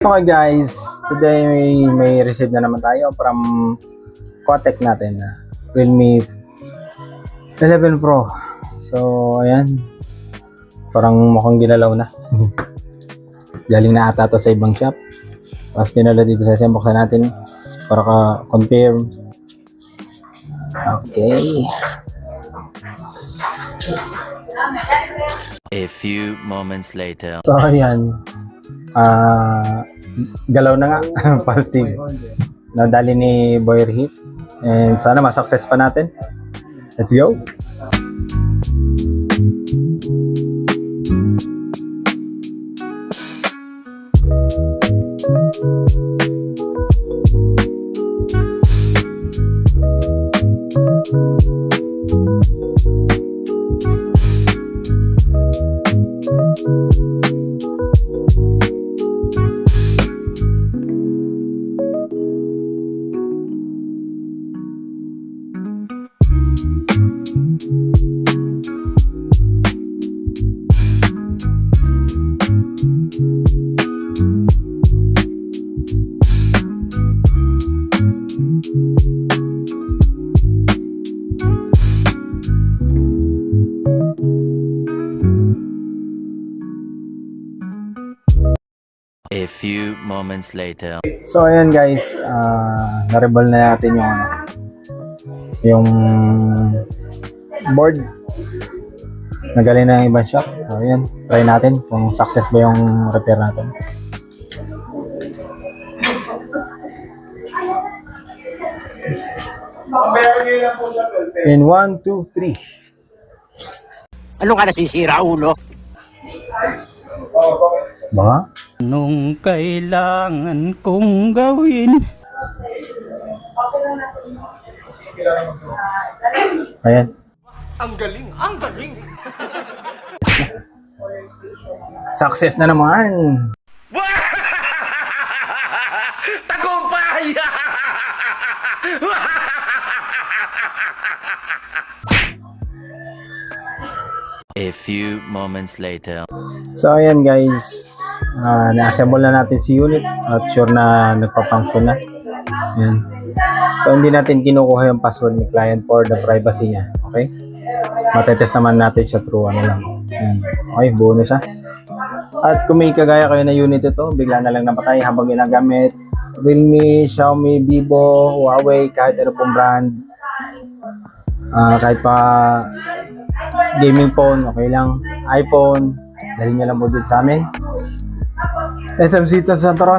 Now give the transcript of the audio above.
Okay guys, today may receive na naman tayo from Kotek natin na Realme 11 Pro. So ayan, parang mukhang ginalaw na. Galing na ata to sa ibang shop. Tapos dinala dito sa SM, buksan natin para ka-confirm. Okay. A few moments later. So ayan, galaw na nga. Positive. Nadali ni Boyer Heat. And sana ma-success pa natin. Let's go! A few moments later. So ayan guys, na-rebel na natin yung board. Nagaling na yung ibang shop. So ayan, try natin kung success ba yung repair natin. In 1, 2, 3. Ano ka nasisira, ulo? Ba? Anong kailangan kong gawin? Ayan. Ang galing, ang galing! Success na naman. Tagumpay! A few moments later. So ayan guys, na-assemble na natin si unit at sure na nagpa-function na. Ayan. So hindi natin kinukuha yung password ni client for the privacy niya. Okay? Matetest naman natin siya through ano lang. Ayan. Okay, buo na siya. At kung may kagaya kayo na unit ito, bigla na lang napatay habang ginagamit. Realme, Xiaomi, Vivo, Huawei, kahit ano pong brand. Kahit pa gaming phone, okay lang. iPhone, dali nyo lang po dito sa amin. SMC Santa Rosa.